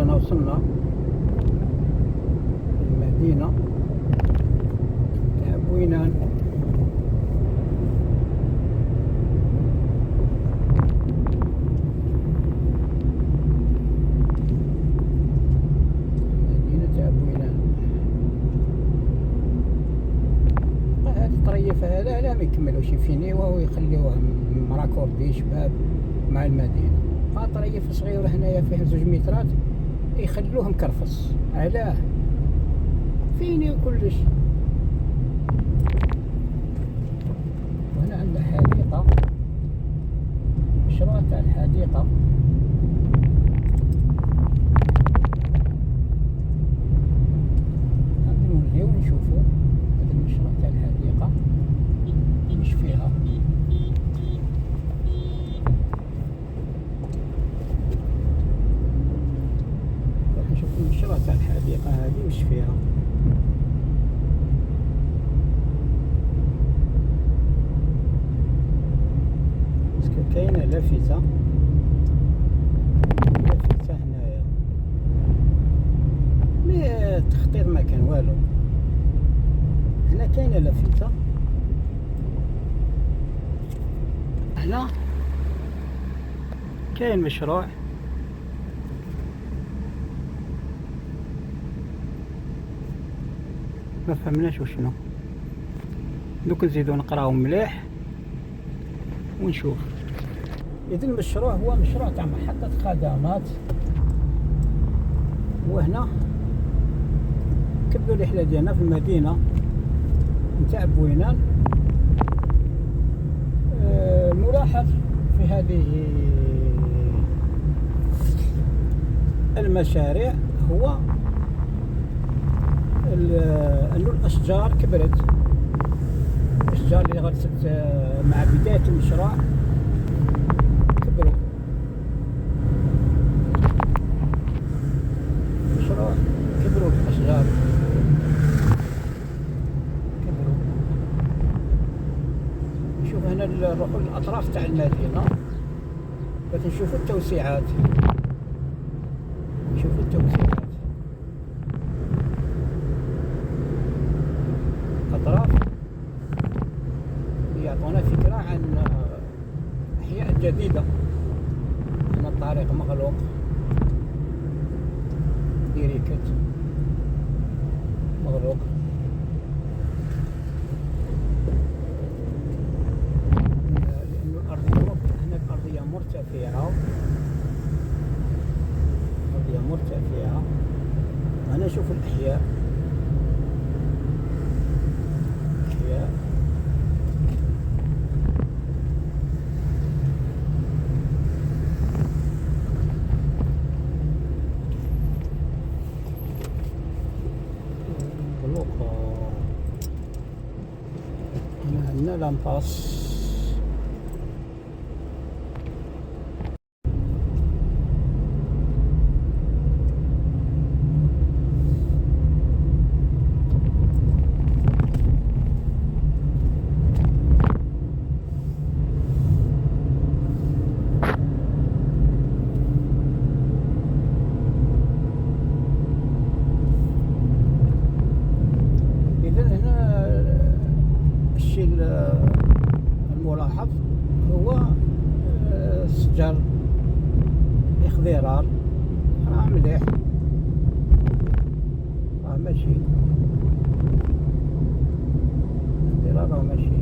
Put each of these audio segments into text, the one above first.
رانا وصلنا المدينة تاع بوينان. المدينة تاع بوينان. هاد الطريف هذا لا ما يكملوش يفينيوه ويخليوه مراكوردي شباب مع المدينة. طريف صغير هنايا فيه 2 مترات يخلوه مكرفص. علاه فيني كلش. وهنا عندنا حديقة، مشروع تاع الحديقة. غادي نوليو نشوفو هذا المشروع تاع الحديقة واش فيها. نشوف المشروع تاع الحديقة هذه واش فيها. اسكو كاينة لافتة هنايا؟ مي التخطيط ما كان والو. هنا كاينة لافتة، هنا كاين مشروع. ما فهمناش وشنو. دوك نزيدو نقراو مليح ونشوف. إذن المشروع هو مشروع تاع محطة خدمات. وهنا كبدوا الرحلة ديالنا في المدينة نتاع بوينان. الملاحظ في هذه المشاريع هو أنه الأشجار كبرت. الأشجار اللي غرست مع بداية المشروع كبروا. كبروا الأشجار كبروا. نشوف هنا نروحوا للأطراف تاع المدينة باش نشوفوا التوسيعات. نشوفوا التوسيعات أطراف يعطونا فكرة عن أحياء جديدة. هنا الطريق مغلوق، ديريكت مغلوق. لأنه الأرضية هنا الأرضية مرتفعة، الأرضية مرتفعة. أنا نشوف الأحياء هنا عندنا لامباس. الملاحظ هو الشجر اخضرار راه مليح، راه ماشي اخضرار، راه ماشي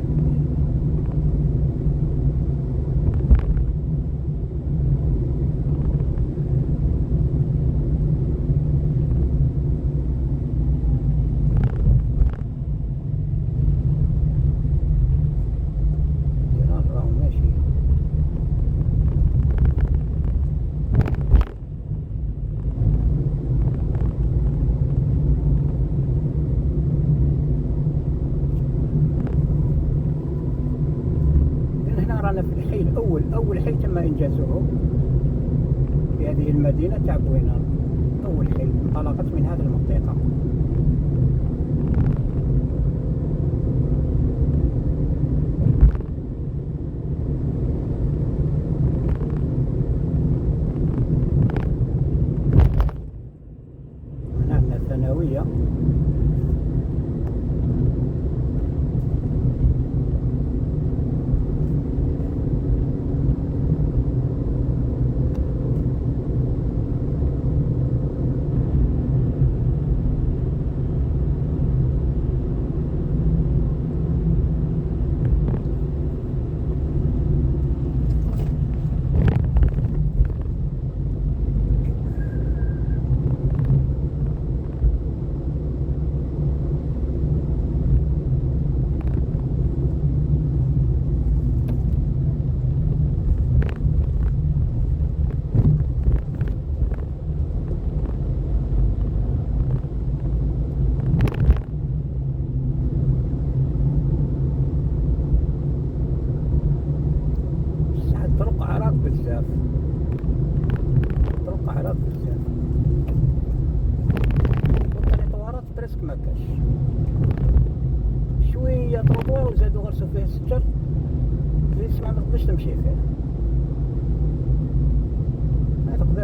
رانا في الحي الأول، أول حي تم إنجازه في هذه المدينة تاع بوينان. أول حي انطلقت من هذه المنطقة.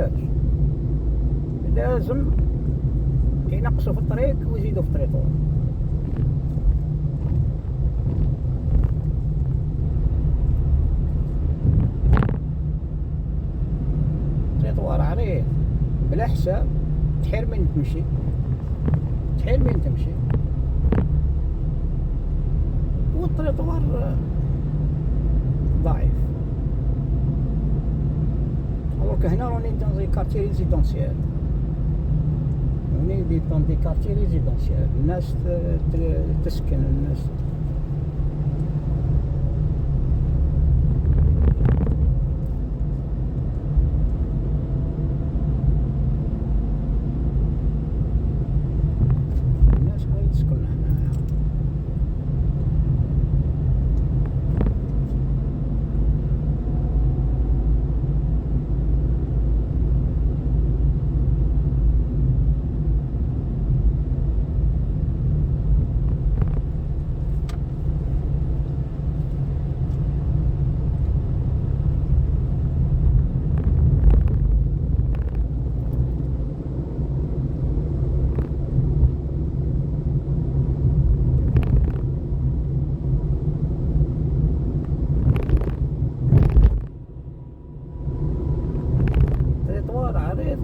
كيفاش. لازم ينقصوا في الطريق ويزيدوا في الطريطوار. الطريطوار عريض بلا حساب، تحير من تمشي، تحير من تمشي، والطريطوار ضعيف. alors هنا راني dans des quartiers résidentiels، راني dans des quartiers résidentiels، الناس تسكن، الناس غادي تسكن هنايا.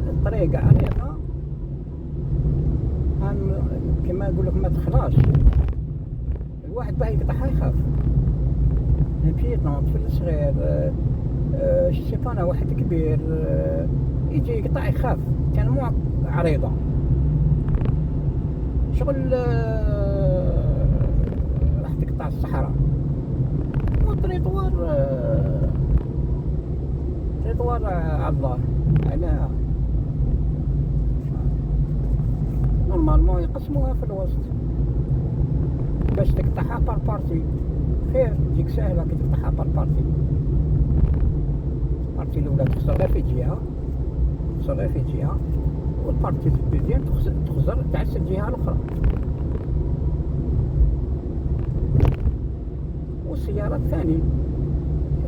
الطريق عريضة، كما نقول لك ما تخلاش الواحد باه يقطعها يخاف. البيتون طفل صغير شيفانا واحد كبير يجي يقطع يخاف، كان مو عريضة شغل راح تقطع الصحراء. والطريطوار طريطوار عالله على نورمالمون يقسموها في الوسط باش تقطعها بار بارتي، خير تجيك ساهله كي تقطعها بار بارتي. البارتي الاولى تخسر غير في جهه، تخسر غير في جهه، والبارتي الثانيه تخسر تعس الجهه الاخرى. والسياره الثاني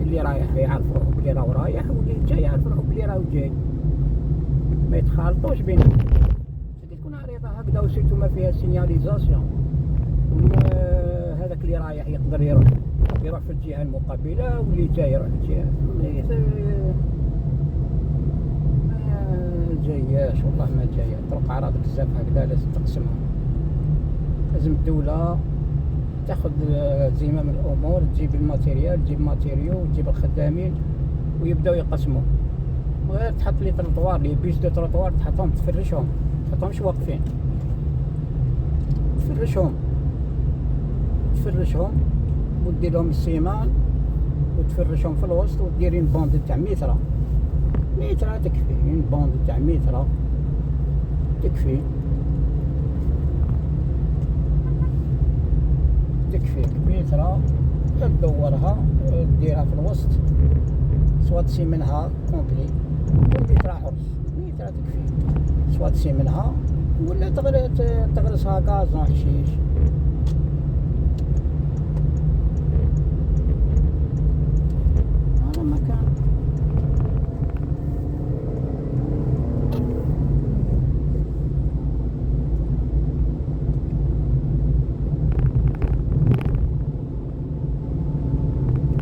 اللي رايح يعرف روحو بلي راهو رايح، واللي جاي يعرف روحو بلي راهو جاي، ما يتخالطوش بينهم. تكون عريضه هكذا وسيرتو ما فيها سينياليزاسيون، هذاك اللي رايح يقدر يروح في الجهه المقابله، واللي جاي يروح في الجهه ما جاياش. والله ما جايه طرق عراض بزاف هكذا، لازم تقسمها. لازم الدوله تاخذ زمام الامور، تجيب الماتيريال، تجيب ماتيريو، وتجيب الخدامين، ويبداو يقسموا. غير تحط لي تروطوار، لي بيس دو تروطوار تحطهم، تفرشهم، تحطهمش واقفين، تفرشهم ودير لهم السيمان وتفرشهم في الوسط، وديرين بوند تاع متر تكفي، بوند تاع متر تكفي متر، تدورها ديرها في الوسط، سواء تسيمنها كومبلي ومتر حرص، متر تكفي، سواء تسيمنها ولا تغرسها غازون حشيش. هذا مكان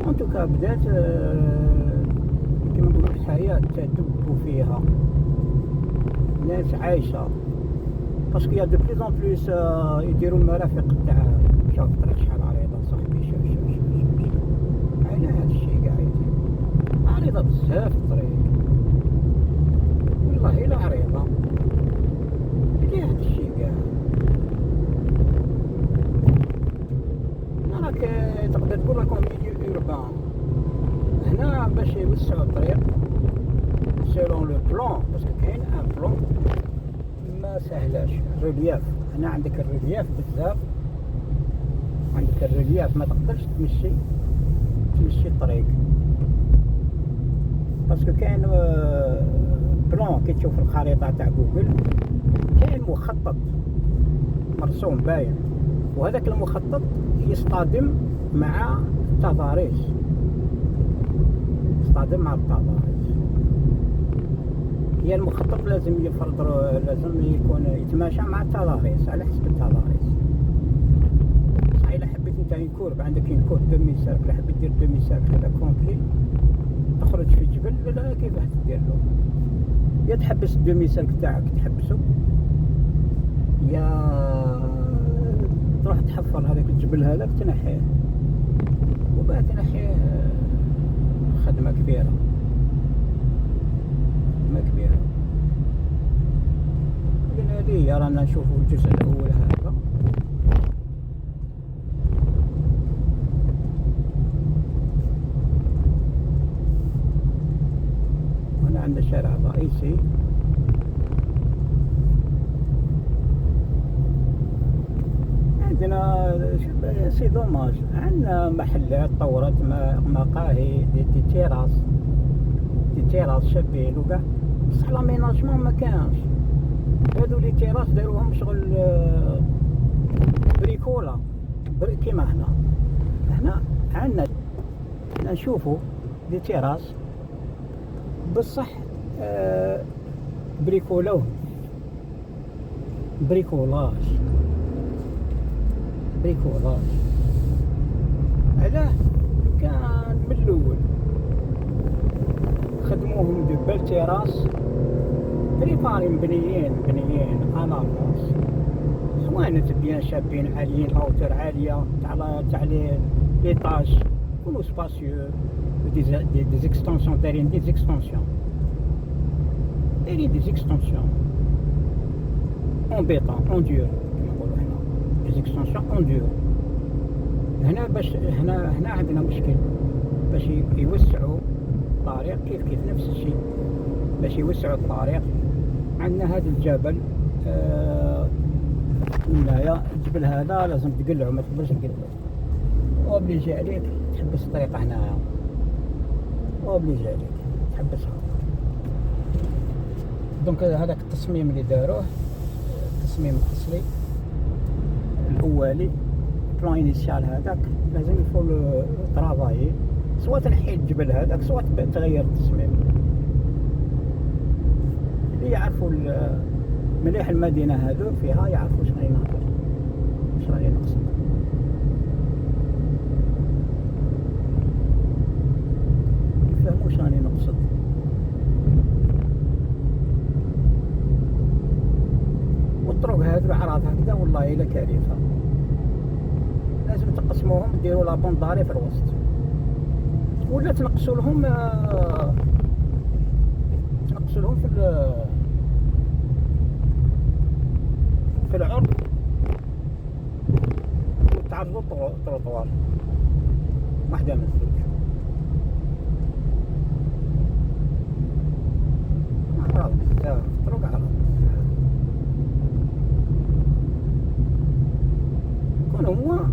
انتوكا بدات كما نقولوا الحياة تدب فيها، الناس عايشة، باسكو يا دو بليز اون بليس يديروا المرافق تاع شوف الطريق شحال عريضة صاحبي، شوف على هاد الشيء قاعد عريضة بزاف الطريق، والله إلا عريضة ليه هاد الشيء قاعد. راك تقدر تقول راكم ميليو اوربان هنا باش يوسعوا الطريق سيلون لو بلان، باسكو كاين ان بلان ما سهلاش. الريلياف هنا عندك الريلياف بزاف، عندك الريلياف ما تقدرش تمشي الطريق، باسكو كاين بلان كي تشوف الخريطة تاع جوجل كاين مخطط مرسوم باين، وهذاك المخطط يصطدم مع التضاريس، هي المخطط لازم يفرض لازم يكون يتماشى مع التضاريس على حسب التضاريس. صح الا حبيت انت كورب عندك كورب دومي سيركل، الا حبيت دير دومي سيركل هذا كومبلي تخرج في جبل، لا كيفاه تدير له؟ يا تحبس الدومي سيركل تاعك تحبسه، يا تروح تحفر هذاك الجبل هذاك تنحيه، وبعد تنحيه خدمة كبيرة، خدمة كبيرة. إذن هذه رانا نشوفوا الجزء الأول هذا. هنا عندنا الشارع الرئيسي، عندنا سي دوماج، عندنا محلات طورت مقاهي دي تيراس شابين وكاع، بصح لاميناجمون ما كانش. هادو لي تيراس داروهم شغل بريكولا كيما هنا عندنا نشوفوا دي تيراس بصح بريكولاج علاه كان من الاول خدموهم دو بال تيراس بريباري مبنيين على راس صوانت بيان شابين عاليين، هاوتر عاليه تاع ليطاج كلو سباسيو، دي زيكستونسيون دايرين دي زيكستونسيون اون بيطون اون دور كما نقولوا حنا، دي زيكستونسيون اون دور. هنا باش هنا عندنا مشكل باش يوسعوا الطريق، كيف نفس الشيء باش يوسعوا الطريق. عندنا هذا الجبل هنايا، الجبل هذا لازم تقلعه، ما تقدرش تقلعه، اوبليجي عليك تحبس الطريق هنايا، اوبليجي عليك تحبسها. دونك هذاك التصميم اللي داروه التصميم الاصلي الاولي، بلان انيسيال هذاك لازم يفول طرافايي، سواء تنحي الجبل هذاك سواء تغير التصميم. اللي يعرفوا مليح المدينه هذو فيها يعرفوا واش راني نهضر، واش راني نقصد. يفهموا واش راني نقصد. والطرق هذو عراض هكذا والله الا كارثه، لازم تقسموهم ديروا لابونداري في الوسط، ولا تنقصوا لهم في العرض وتعرضوا الطروطوار واحده من الزوج. عراض بزاف طرق عراض، كون هما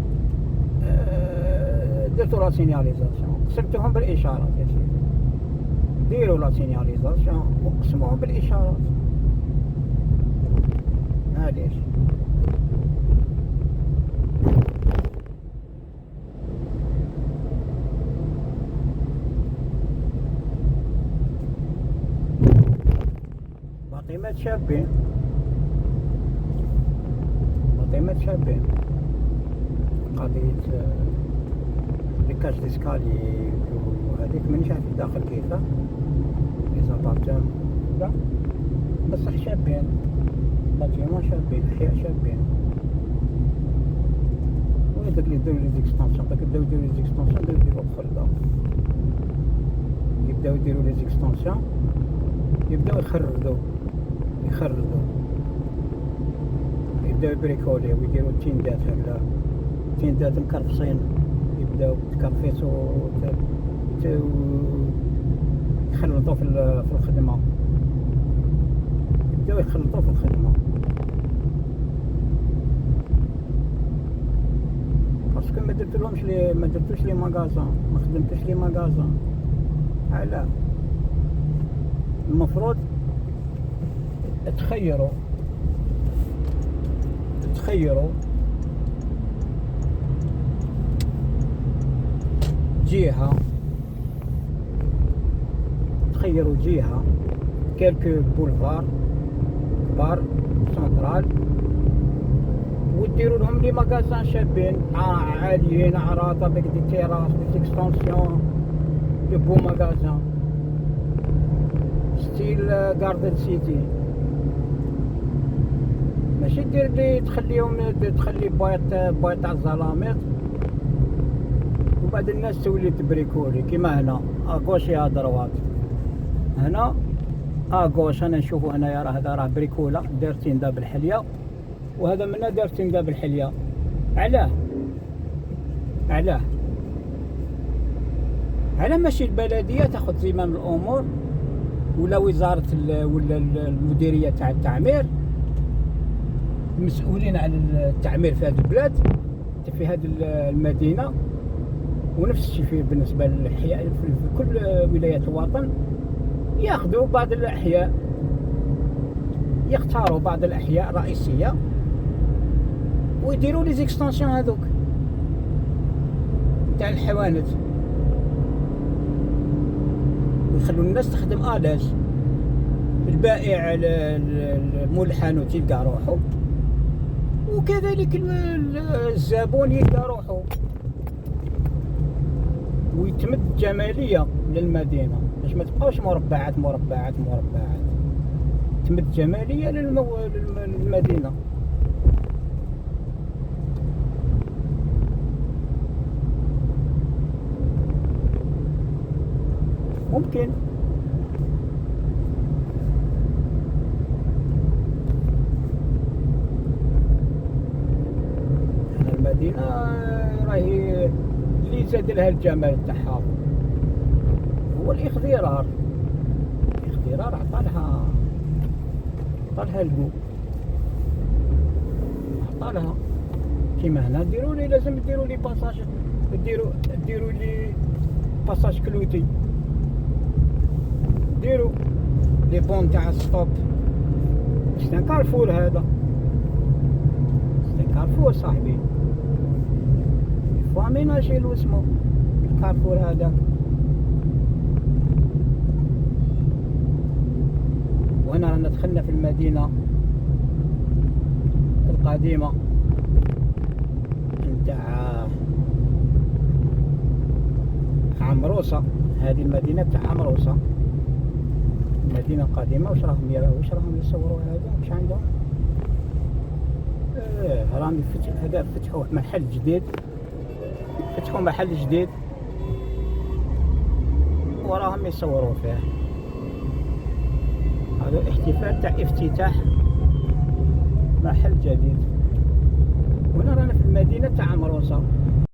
درتو لا سينياليزاسيون قسمتوهم بالاشارات يا سيدي، ديروا لا سينياليزاسيون وقسموهم بالاشارات. معليش باطيمات شابين قضية ليكاج ديسكالي وهذيك مانيش عارف داخل كيفاه لي زابارتام لا، بصح شابين باتيمون شابين، احياء شابين. وهذاك اللي داو لي زيكستونسيون، داك بداو يديرو لي زيكستونسيون بداو يديرو بخلطة، يبداو يديرو لي زيكستونسيون يبداو يخرجوا يبداو يبريكوليو ويديرو تيندات هكذا، تيندات مكرفصين، يبداو تكرفيسو يخلطوا في الخدمة، يبداو يخلطوا في الخدمة، باسكو ما درتوش لي ماغازان، ما خدمتوش لي ماغازان. علاه المفروض تخيروا جهة كيلكو بولفار كبار سنترال، وديروا لهم لي ماغازان شابين عاليين عراضه بك دي تيراس دي زيكستونسيون دو بو ماغازان ستيل غاردن سيتي. ماشي دير لي تخلي بايط تاع الزلاميط وبعد الناس تولي تبريكولي كيما هنا اغوش يا دروات. هنا اغوش انا نشوفو هنايا هذا راه بريكولا دار تندا بالحليه، وهذا منا دار تندا بالحليه. علاه ماشي البلديه تاخذ زمام الامور ولا وزاره ولا المديريه تاع التعمير المسؤولين على التعمير في هذه البلاد في هذه المدينه، ونفس الشيء بالنسبه للاحياء في كل ولايات الوطن، ياخذوا بعض الاحياء، يختاروا بعض الاحياء الرئيسيه ويديروا لي زيكستونسيون هذوك تاع الحوانت، ويخلوا الناس تخدم الاج. البائع مول الحانوت يلقى روحه، وكذلك الزبون يلقى روحه، ويتمد جماليه للمدينه باش ما تبقاوش مربعات تمد جماليه للمدينه. ممكن المدينه راهي اللي زاد لها الجمال تاعها هو الاخضرار عطالها البو، عطالها كيما هنا لازم ديروا لي باساج، ديروا لي باساج كلوتي، ديروا لي بون تاع ستوب. سي ان كارفور هذا، سي كارفور صاحبي، فاميناجي له اسمه الكارفور هذاك. وهنا رانا دخلنا في المدينة القديمة نتاع عمروسة. هذه المدينة تاع عمروسة، المدينة القديمة. واش راهم يصوروا هذا؟ واش عندهم؟ راهم هذا فتحوا محل جديد، وراهم يصوروا فيه. هذا احتفال تاع افتتاح محل جديد. وهنا رانا في المدينة تاع عمروسة.